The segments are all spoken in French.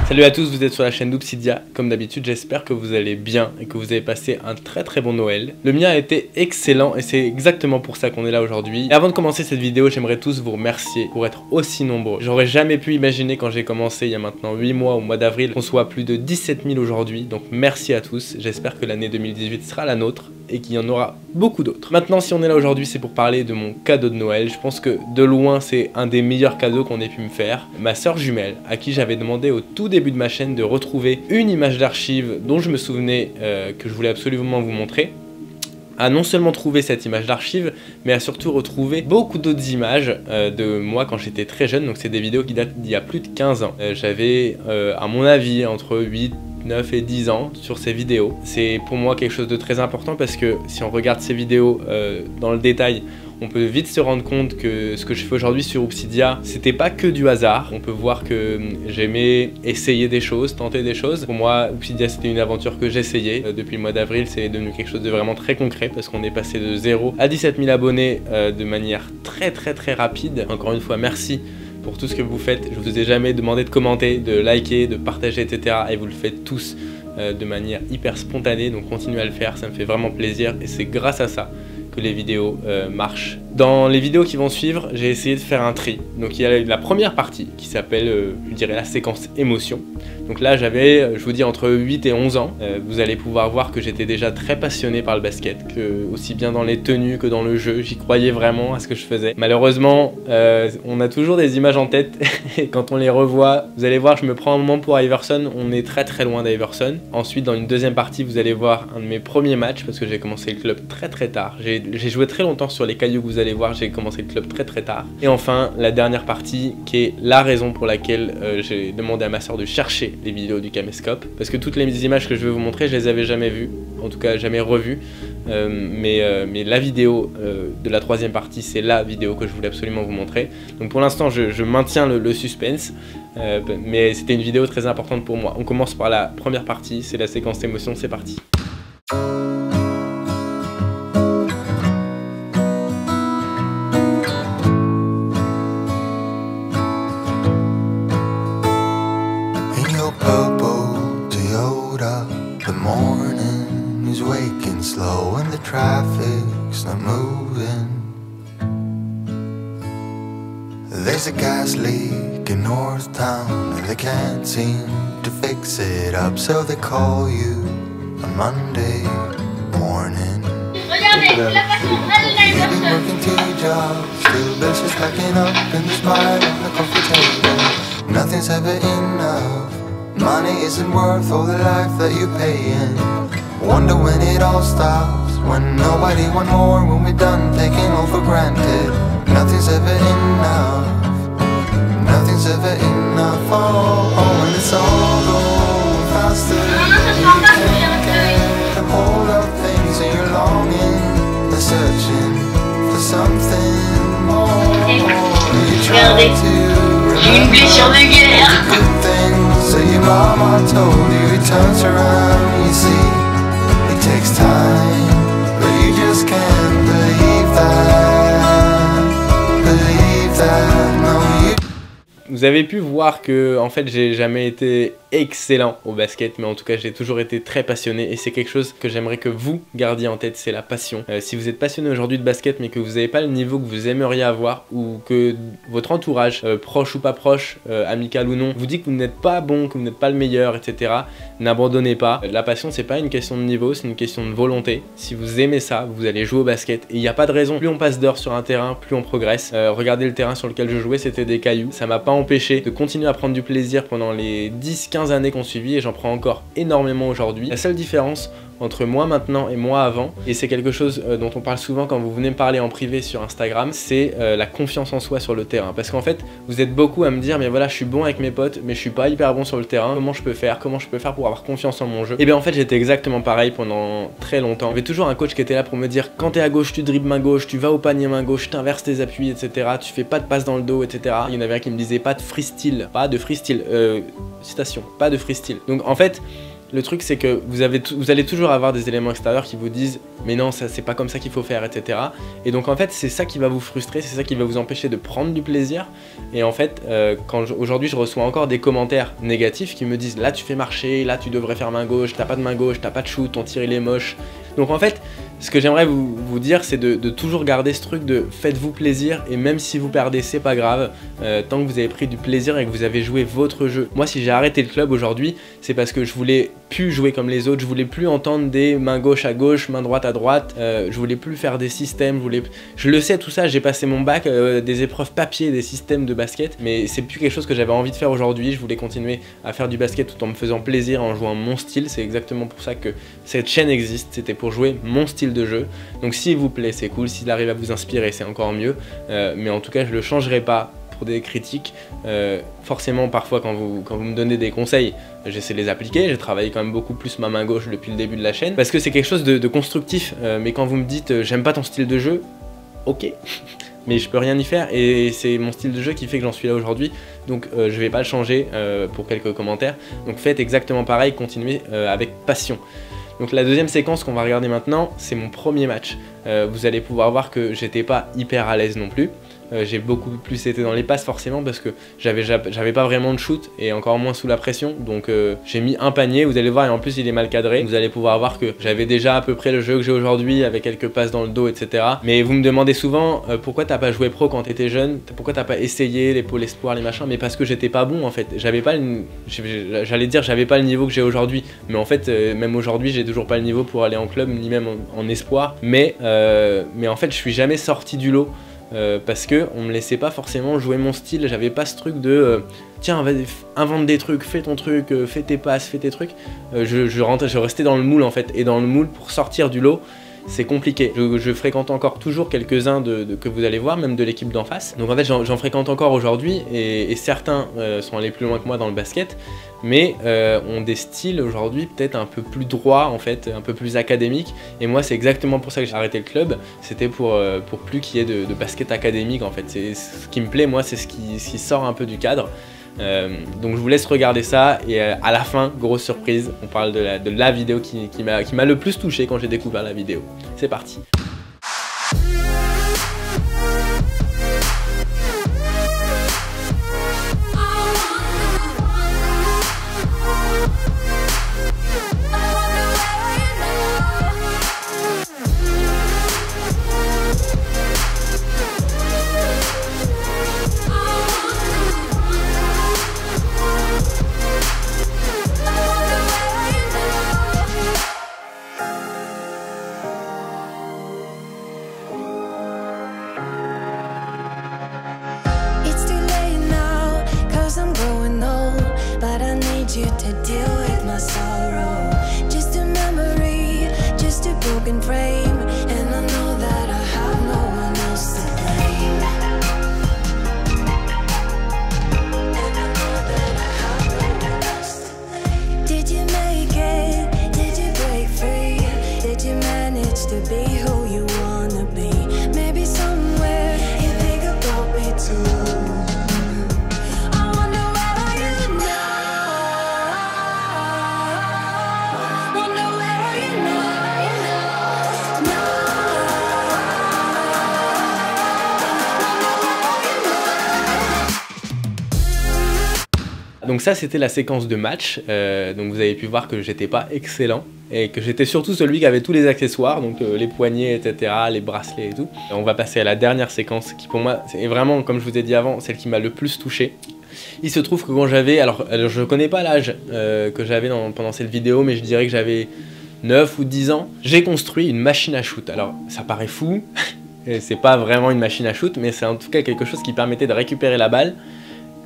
Salut à tous, vous êtes sur la chaîne d'Obsidia. Comme d'habitude, j'espère que vous allez bien et que vous avez passé un très bon Noël. Le mien a été excellent et c'est exactement pour ça qu'on est là aujourd'hui. Et avant de commencer cette vidéo, j'aimerais tous vous remercier pour être aussi nombreux. J'aurais jamais pu imaginer quand j'ai commencé il y a maintenant 8 mois au mois d'avril qu'on soit plus de 17 000 aujourd'hui. Donc merci à tous, j'espère que l'année 2018 sera la nôtre et qu'il y en aura beaucoup d'autres. Maintenant, si on est là aujourd'hui, c'est pour parler de mon cadeau de Noël. Je pense que de loin, c'est un des meilleurs cadeaux qu'on ait pu me faire. Ma sœur jumelle, à qui j'avais demandé au tout début de ma chaîne de retrouver une image d'archive dont je me souvenais que je voulais absolument vous montrer, a non seulement trouvé cette image d'archive, mais a surtout retrouvé beaucoup d'autres images de moi quand j'étais très jeune. Donc c'est des vidéos qui datent d'il y a plus de 15 ans. J'avais, à mon avis, entre 8, 9 et 10 ans sur ces vidéos. C'est pour moi quelque chose de très important parce que si on regarde ces vidéos dans le détail, on peut vite se rendre compte que ce que je fais aujourd'hui sur Obsidia, c'était pas que du hasard. On peut voir que j'aimais essayer des choses, tenter des choses. Pour moi, Obsidia, c'était une aventure que j'essayais. Depuis le mois d'avril, c'est devenu quelque chose de vraiment très concret parce qu'on est passé de 0 à 17 000 abonnés de manière très rapide. Encore une fois, merci pour tout ce que vous faites. Je vous ai jamais demandé de commenter, de liker, de partager, etc. Et vous le faites tous de manière hyper spontanée. Donc continuez à le faire, ça me fait vraiment plaisir. Et c'est grâce à ça que les vidéos marchent. Dans les vidéos qui vont suivre, j'ai essayé de faire un tri. Donc il y a la première partie qui s'appelle, je dirais, la séquence émotion. Donc là j'avais, je vous dis, entre 8 et 11 ans. Vous allez pouvoir voir que j'étais déjà très passionné par le basket, que aussi bien dans les tenues que dans le jeu, j'y croyais vraiment à ce que je faisais. Malheureusement, on a toujours des images en tête et quand on les revoit, vous allez voir, je me prends un moment pour Iverson, on est très loin d'Iverson. Ensuite, dans une deuxième partie, vous allez voir un de mes premiers matchs parce que j'ai commencé le club très tard. J'ai joué très longtemps sur les cailloux que vous allez voir, j'ai commencé le club très tard. Et enfin, la dernière partie qui est la raison pour laquelle j'ai demandé à ma soeur de chercher les vidéos du caméscope. Parce que toutes les images que je vais vous montrer, je les avais jamais vues, en tout cas jamais revues. Mais la vidéo de la troisième partie, c'est la vidéo que je voulais absolument vous montrer. Donc pour l'instant, je maintiens le suspense. Mais c'était une vidéo très importante pour moi. On commence par la première partie, c'est la séquence émotion, c'est parti. The morning is waking slow and the traffic's not moving. There's a gas leak in North Town and they can't seem to fix it up, so they call you on Monday morning. You've been working 2 jobs, still bills are stacking up in the spire on the coffee table. Nothing's ever enough. Money isn't worth all the life that you're paying. Wonder when it all stops, when nobody want more, when we're done taking all for granted. Nothing's ever enough, nothing's ever enough. Oh, when it's all going faster, you can't get a hold of things and you're longing, they're searching for something more. You're trying to remember good things. So your mama told you it turns around, you see, it takes time, but you just can't believe that, no you. Vous avez pu voir que en fait j'ai jamais été excellent au basket, mais en tout cas j'ai toujours été très passionné et c'est quelque chose que j'aimerais que vous gardiez en tête, c'est la passion. Si vous êtes passionné aujourd'hui de basket mais que vous n'avez pas le niveau que vous aimeriez avoir, ou que votre entourage, proche ou pas proche, amical ou non, vous dit que vous n'êtes pas bon, que vous n'êtes pas le meilleur, etc., n'abandonnez pas. La passion, c'est pas une question de niveau, c'est une question de volonté. Si vous aimez ça, vous allez jouer au basket et il n'y a pas de raison. Plus on passe d'heures sur un terrain, plus on progresse. Regardez le terrain sur lequel je jouais, c'était des cailloux. Ça m'a pas empêché de continuer à prendre du plaisir pendant les 10-15 années qu'on suivit et j'en prends encore énormément aujourd'hui. La seule différence entre moi maintenant et moi avant, et c'est quelque chose dont on parle souvent quand vous venez me parler en privé sur Instagram, c'est la confiance en soi sur le terrain. Parce qu'en fait, vous êtes beaucoup à me dire, mais voilà, je suis bon avec mes potes, mais je suis pas hyper bon sur le terrain, comment je peux faire pour avoir confiance en mon jeu? Et bien en fait, j'étais exactement pareil pendant très longtemps. J'avais toujours un coach qui était là pour me dire, quand t'es à gauche, tu dribbles main gauche, tu vas au panier main gauche, t'inverses tes appuis, etc. Tu fais pas de passe dans le dos, etc. Il y en avait un qui me disait, pas de freestyle, citation, pas de freestyle. Donc en fait, le truc c'est que vous allez toujours avoir des éléments extérieurs qui vous disent mais non, ça c'est pas comme ça qu'il faut faire, etc. Et donc en fait c'est ça qui va vous frustrer, c'est ça qui va vous empêcher de prendre du plaisir. Et en fait aujourd'hui je reçois encore des commentaires négatifs qui me disent là tu fais marcher, là tu devrais faire main gauche, t'as pas de main gauche, t'as pas de shoot, ton tir il est moche. Donc en fait ce que j'aimerais vous dire c'est de toujours garder ce truc de faites-vous plaisir, et même si vous perdez c'est pas grave, tant que vous avez pris du plaisir et que vous avez joué votre jeu. Moi si j'ai arrêté le club aujourd'hui c'est parce que je voulais plus jouer comme les autres, je voulais plus entendre des mains gauche à gauche, main droite à droite, je voulais plus faire des systèmes, je le sais tout ça, j'ai passé mon bac, des épreuves papier, des systèmes de basket, mais c'est plus quelque chose que j'avais envie de faire aujourd'hui. Je voulais continuer à faire du basket tout en me faisant plaisir, en jouant mon style. C'est exactement pour ça que cette chaîne existe, c'était pour jouer mon style de jeu. Donc s'il vous plaît c'est cool, s'il arrive à vous inspirer c'est encore mieux, mais en tout cas je le changerai pas pour des critiques. Forcément parfois quand vous me donnez des conseils, j'essaie de les appliquer. J'ai travaillé quand même beaucoup plus ma main gauche depuis le début de la chaîne parce que c'est quelque chose de constructif, mais quand vous me dites j'aime pas ton style de jeu, ok mais je peux rien y faire, et c'est mon style de jeu qui fait que j'en suis là aujourd'hui, donc je vais pas le changer pour quelques commentaires. Donc faites exactement pareil, continuez avec passion. Donc la deuxième séquence qu'on va regarder maintenant, c'est mon premier match. Vous allez pouvoir voir que j'étais pas hyper à l'aise non plus. J'ai beaucoup plus été dans les passes forcément parce que j'avais pas vraiment de shoot et encore moins sous la pression, donc j'ai mis un panier, vous allez voir, et en plus il est mal cadré. Vous allez pouvoir voir que j'avais déjà à peu près le jeu que j'ai aujourd'hui avec quelques passes dans le dos, etc. Mais vous me demandez souvent pourquoi t'as pas joué pro quand t'étais jeune, pourquoi t'as pas essayé les pôles espoirs, les machins. Mais parce que j'étais pas bon en fait, j'allais dire j'avais pas le niveau que j'ai aujourd'hui, mais en fait même aujourd'hui j'ai toujours pas le niveau pour aller en club ni même en espoir, mais en fait je suis jamais sorti du lot. Parce que on me laissait pas forcément jouer mon style, j'avais pas ce truc de tiens vas-y, invente des trucs, fais ton truc, fais tes passes, fais tes trucs. Je restais dans le moule en fait, et dans le moule pour sortir du lot c'est compliqué. Je fréquente encore toujours quelques-uns que vous allez voir, même de l'équipe d'en face. Donc en fait j'en fréquente encore aujourd'hui, et certains sont allés plus loin que moi dans le basket, mais ont des styles aujourd'hui peut-être un peu plus droits en fait, un peu plus académiques. Et moi c'est exactement pour ça que j'ai arrêté le club, c'était pour plus qu'il y ait de basket académique en fait. C'est ce qui me plaît moi, c'est ce qui sort un peu du cadre. Donc je vous laisse regarder ça, et à la fin, grosse surprise, on parle de la vidéo qui m'a le plus touché quand j'ai découvert la vidéo. C'est parti. You to deal with my sorrow. Just a memory, just a broken frame, and I know that I have no one else to blame. And I know that I have no one else to blame. Did you make it? Did you break free? Did you manage to be who you wanna be? Maybe somewhere you think about me too. Donc ça c'était la séquence de match, donc vous avez pu voir que j'étais pas excellent, et que j'étais surtout celui qui avait tous les accessoires, donc les poignets, etc., les bracelets et tout. Et on va passer à la dernière séquence qui pour moi est vraiment, comme je vous ai dit avant, celle qui m'a le plus touché. Il se trouve que quand j'avais, alors je connais pas l'âge que j'avais pendant cette vidéo, mais je dirais que j'avais 9 ou 10 ans, j'ai construit une machine à shoot. Alors ça paraît fou, c'est pas vraiment une machine à shoot, mais c'est en tout cas quelque chose qui permettait de récupérer la balle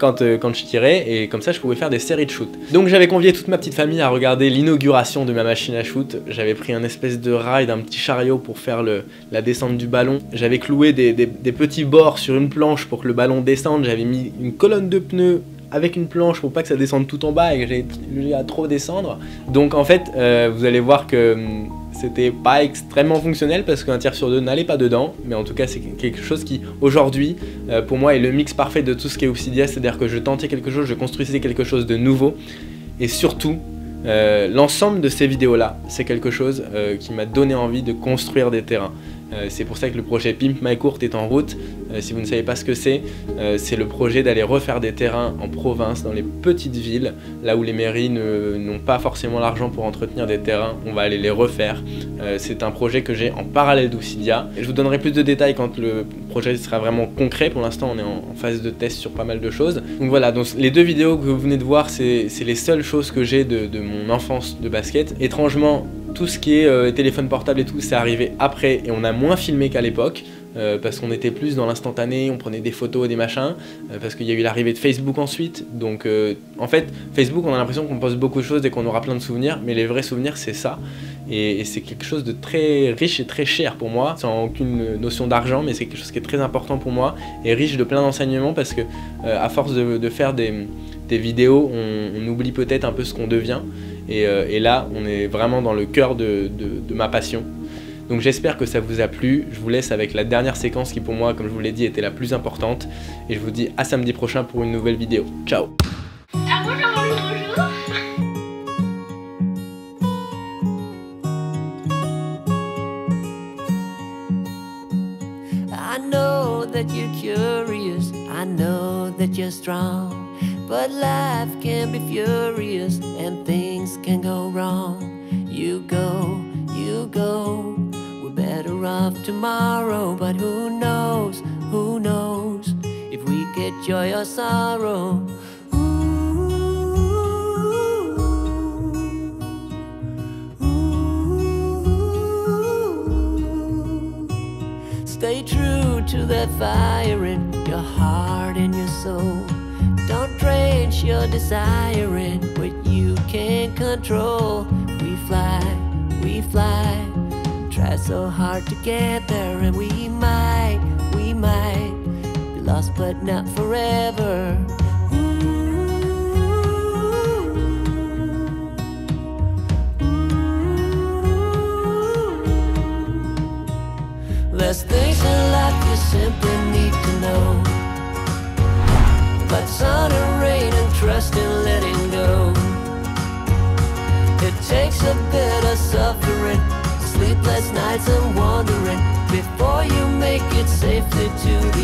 quand je tirais, et comme ça je pouvais faire des séries de shoot. Donc j'avais convié toute ma petite famille à regarder l'inauguration de ma machine à shoot. J'avais pris un espèce de ride, un petit chariot pour faire la descente du ballon. J'avais cloué des petits bords sur une planche pour que le ballon descende. J'avais mis une colonne de pneus avec une planche pour pas que ça descende tout en bas et que j'ai à trop descendre. Donc en fait vous allez voir que c'était pas extrêmement fonctionnel parce qu'un tir sur deux n'allait pas dedans, mais en tout cas c'est quelque chose qui aujourd'hui pour moi est le mix parfait de tout ce qui est Obsidia, c'est-à-dire que je tentais quelque chose, je construisais quelque chose de nouveau, et surtout L'ensemble de ces vidéos-là, c'est quelque chose qui m'a donné envie de construire des terrains. C'est pour ça que le projet Pimp My Court est en route. Si vous ne savez pas ce que c'est le projet d'aller refaire des terrains en province, dans les petites villes, là où les mairies n'ont pas forcément l'argent pour entretenir des terrains, on va aller les refaire. C'est un projet que j'ai en parallèle d'Obsidia. Je vous donnerai plus de détails quand le projet sera vraiment concret. Pour l'instant, on est en phase de test sur pas mal de choses. Donc voilà, donc les deux vidéos que vous venez de voir, c'est les seules choses que j'ai de mon enfance de basket. Étrangement, tout ce qui est téléphone portable et tout, c'est arrivé après et on a moins filmé qu'à l'époque. Parce qu'on était plus dans l'instantané, on prenait des photos et des machins, parce qu'il y a eu l'arrivée de Facebook ensuite. Donc en fait, Facebook, on a l'impression qu'on poste beaucoup de choses et qu'on aura plein de souvenirs, mais les vrais souvenirs, c'est ça. Et c'est quelque chose de très riche et très cher pour moi, sans aucune notion d'argent, mais c'est quelque chose qui est très important pour moi et riche de plein d'enseignements, parce que à force de faire des vidéos, on oublie peut-être un peu ce qu'on devient. Et là, on est vraiment dans le cœur de ma passion. Donc j'espère que ça vous a plu. Je vous laisse avec la dernière séquence qui pour moi, comme je vous l'ai dit, était la plus importante. Et je vous dis à samedi prochain pour une nouvelle vidéo. Ciao. I know that you're curious, I know that you're strong, but life can be furious and things can go wrong. You go, we're better off tomorrow, but who knows if we get joy or sorrow. Stay true to that fire in your heart and your soul. Don't drench your desire in what you can't control. We fly, try so hard to get there, and we might be lost but not forever. There's things in life you simply need to know, but sun and rain and trust in letting go. It takes a bit of suffering, sleepless nights and wandering, before you make it safely to the